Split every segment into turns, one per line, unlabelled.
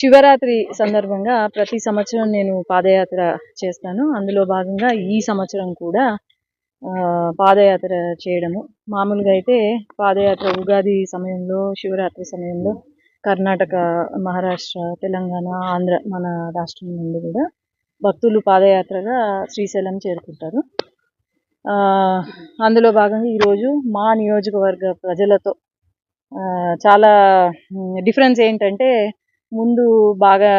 శివరాత్రి సందర్భంగా ప్రతి సంవత్సరం నేను పాదయాత్ర చేస్తాను. అందులో భాగంగా ఈ సంవత్సరం కూడా పాదయాత్ర చేయడము. మామూలుగా అయితే పాదయాత్ర ఉగాది సమయంలో, శివరాత్రి సమయంలో కర్ణాటక, మహారాష్ట్ర, తెలంగాణ, ఆంధ్ర మన రాష్ట్రం నుండి కూడా భక్తులు పాదయాత్రగా శ్రీశైలం చేరుకుంటారు. అందులో భాగంగా ఈరోజు మా నియోజకవర్గ ప్రజలతో చాలా డిఫరెన్స్ ఏంటంటే ముందు బాగా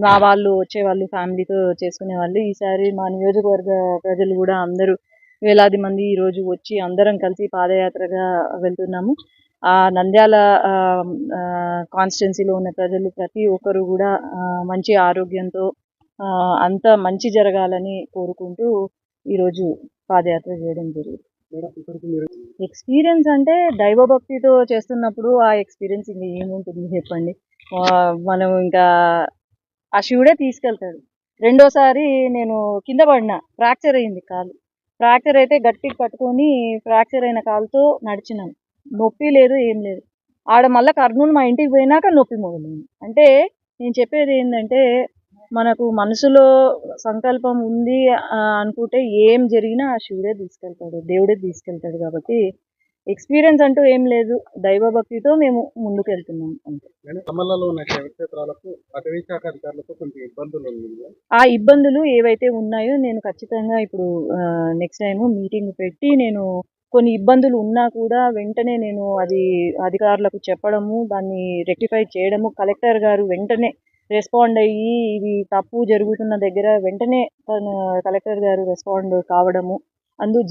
నా వాళ్ళు వచ్చేవాళ్ళు ఫ్యామిలీతో చేసుకునే వాళ్ళు. ఈసారి మా నియోజకవర్గ ప్రజలు కూడా అందరూ వేలాది మంది ఈరోజు వచ్చి అందరం కలిసి పాదయాత్రగా వెళ్తున్నాము. నంద్యాల కాన్స్టిట్యున్సీలో ఉన్న ప్రజలు ప్రతి ఒక్కరు కూడా మంచి ఆరోగ్యంతో అంతా మంచి జరగాలని కోరుకుంటూ ఈరోజు పాదయాత్ర చేయడం జరిగింది. ఎక్స్పీరియన్స్ అంటే దైవభక్తితో చేస్తున్నప్పుడు ఆ ఎక్స్పీరియన్స్ ఇంకా ఏముంటుంది చెప్పండి. మనం ఇంకా ఆ శివుడే తీసుకెళ్తాడు. రెండోసారి నేను కింద పడిన, ఫ్రాక్చర్ అయింది కాలు. ఫ్రాక్చర్ అయితే గట్టిగా పట్టుకొని ఫ్రాక్చర్ అయిన కాలుతో నడిచినాను. నొప్పి లేదు, ఏం లేదు. ఆడ మళ్ళీ కర్నూలు మా ఇంటికి పోయినాక నొప్పి మొదలైంది. అంటే నేను చెప్పేది ఏంటంటే మనకు మనసులో సంకల్పం ఉంది అనుకుంటే ఏం జరిగినా ఆ శివుడే తీసుకెళ్తాడు, దేవుడే తీసుకెళ్తాడు. కాబట్టి ఎక్స్పీరియన్స్ అంటూ ఏం లేదు, దైవభక్తితో మేము ముందుకు వెళ్తున్నాం అంతే. ఆ ఇబ్బందులు ఏవైతే ఉన్నాయో నేను ఖచ్చితంగా ఇప్పుడు నెక్స్ట్ టైం మీటింగ్ పెట్టి నేను కొన్ని ఇబ్బందులు ఉన్నా కూడా వెంటనే నేను అది అధికారులకు చెప్పడము, దాన్ని రెక్టిఫై చేయడము, కలెక్టర్ గారు వెంటనే రెస్పాండ్ అయ్యి ఇది తప్పు జరుగుతున్న దగ్గర వెంటనే కలెక్టర్ గారు రెస్పాండ్ కావడము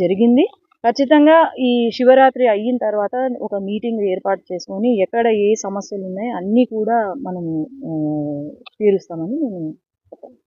జరిగింది. ఖచ్చితంగా ఈ శివరాత్రి అయిన తర్వాత ఒక మీటింగ్ ఏర్పాటు చేసుకొని ఎక్కడ ఏ సమస్యలు ఉన్నాయో అన్నీ కూడా మనం తీరుస్తామని నేను